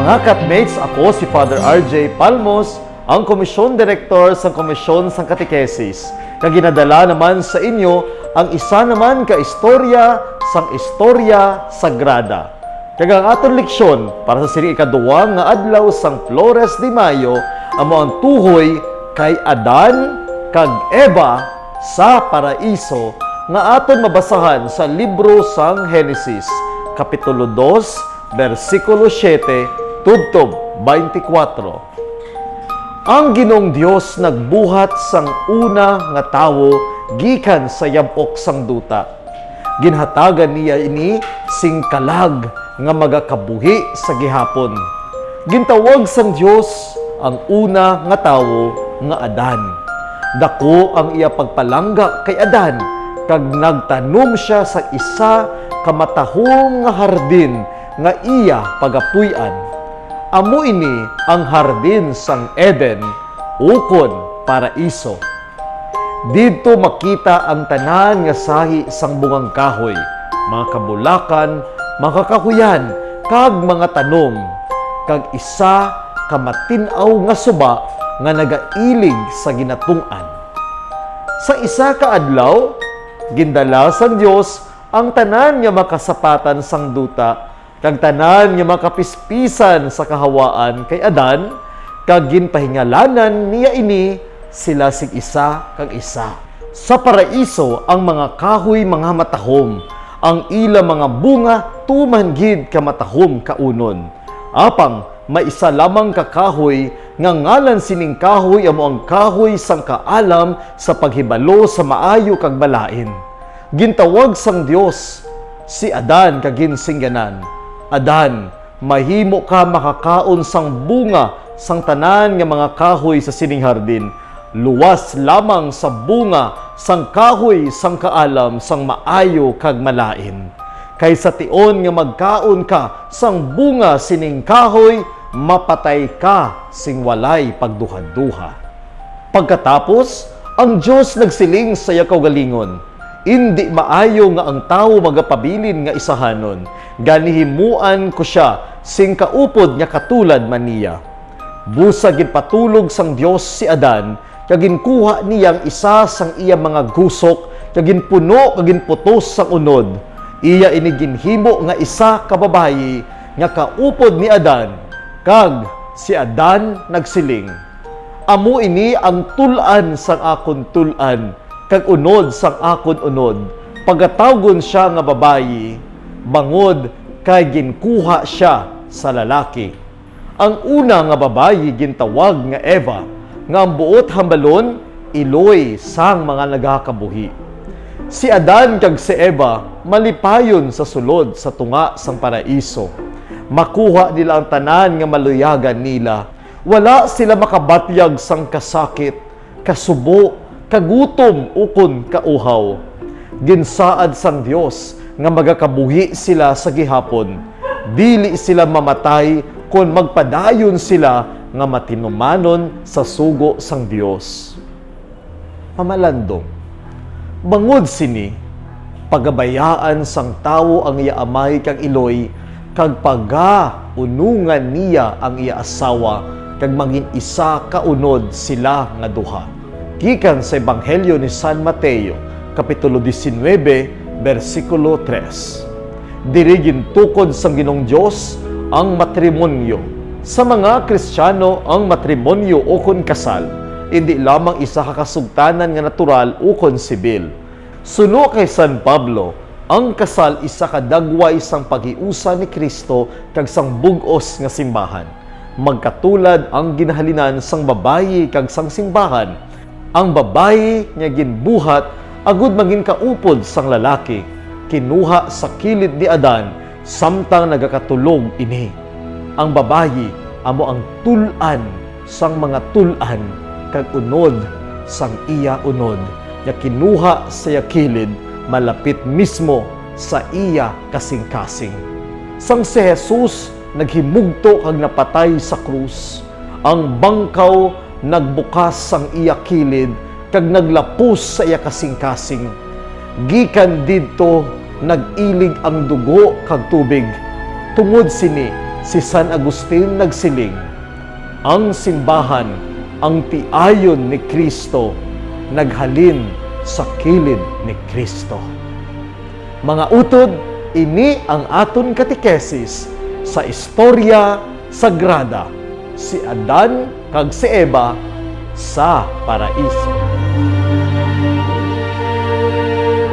Mga katmates, ako si Father RJ Palmos, ang Komisyon Direktor sa Komisyon sang Katekesis. Kaginadala naman sa inyo ang isa naman ka istorya sagrada. Kagang aton leksyon para sa siri ikaduwa nga adlaw sang Flores de Mayo amo ang tuhoy kay Adan kag Eva sa paraiso nga aton mabasahan sa libro sang Henesis, Kapitulo 2, versikulo 7, tubtob 24. Ang Ginoong Dios nagbuhat sang una nga tawo gikan sa yabok sang duta. Ginhatagan niya ini sing kalag nga magakabuhi sa gihapon. Gintawag sang Dios ang una nga tawo nga Adan. Dako ang iya pagpalangga kay Adan kag nagtanom siya sa isa ka matahong nga hardin nga iya pagapuy-an. Amo ini ang hardin sang Eden, ukon paraiso. Dito makita ang tanan nga sahi sang bungang kahoy, mga kabulakan, mga kakuyan, kag mga tanom, kag isa ka matinaw nga suba nga nagailig sa ginatungan. Sa isa ka adlaw, gindala sang Dios ang tanan nga makasapatan sang duta, kag tanan nga makapispisan sa kahawaan kay Adan, kag ginpahingalanan niya ini sila sig isa kag isa. Sa paraiso ang mga kahoy mga matahom, ang ila mga bunga tumanggid ka matahom kaunon. Apang may isa lamang ka kahoy nga ngalan sining kahoy amo ang kahoy sang kaalam sa paghibalo sa maayo kag balain. Gintawag sang Dios si Adan kag ginsingganan, Adan, mahimo ka makakaon sang bunga sang tanan nga mga kahoy sa sining hardin. Luwas lamang sa bunga sang kahoy sang kaalam sang maayo kag malain. Kaysa tion nga magkaon ka sang bunga sining kahoy, mapatay ka sing walay pagduha-duha. Pagkatapos, ang Dios nagsiling sa iya kaugalingon, hindi maayo nga ang tawo magapabilin nga isahanon. Ganihimuan ko siya sing kaupod nga katulad man niya. Busa ginpatulog sang Dios si Adan, kag ginkuha niyang isa sang iya mga gusok, kag ginpuno kag ginputos sang unod. Iya ini ginhimo nga isa ka babayi nga kaupod ni Adan, kag si Adan nagsiling, amo ini ang tulan sang akon tulan, kag unod sang akon unod. Pagkatawgon siya nga babayi, bangod kay ginkuha siya sa lalaki. Ang una nga babayi gintawag nga Eva, nga ang buot hambalon iloy sang mga nagakabuhi. Si Adan kag si Eva malipayon sa sulod sa tunga sang paraiso. Makuha nila ang tanan nga maluyagan nila. Wala sila makabatyag sang kasakit, kasubo, kagutom ukon kauhaw. Ginsaad sang Dios nga magakabuhi sila sa gihapon. Dili sila mamatay kung magpadayon sila nga matinumanon sa sugo sang Dios. Pamalandong, bangod sini, pagabayaan sang tawo ang iya amay kag iloy, kag unungan niya ang iya asawa, kag maging isa kaunod sila nga duha. Gikan sa Ebanghelyo ni San Mateo, Kapitulo 19, versikulo 3. Diri gintukod sang Ginoong Dios ang matrimonyo. Sa mga Kristiyano, ang matrimonyo ukon kasal, hindi lamang isa ka kasugtanan nga natural ukon sibil. Suno kay San Pablo, ang kasal isa ka dagway sang paghiusa ni Kristo kag sang bug-os nga simbahan. Magkatulad ang ginahalinan sang babayi kag sang simbahan. Ang babayi nga ginbuhat agud maging kaupod sang lalaki, kinuha sa kilid ni Adan samtang nagakatulog ini. Ang babayi amo ang tulan sang mga tulan, kag unod sang iya unod, nga kinuha sa iya kilid malapit mismo sa iya kasing-kasing. Sang si Jesus naghimugto kag napatay sa krus, ang bangkaw nagbukas sang iya kilid kag naglapos sa iya kasing-kasing. Gikan didto nag-ilig ang dugo kag tubig. Tungod sini Si San Agustin nagsiling, ang simbahan, ang tiayon ni Kristo, naghalin sa kilid ni Kristo. Mga utod, ini ang aton katekesis sa istorya sagrada, si Adan kag si Eva sa paraiso.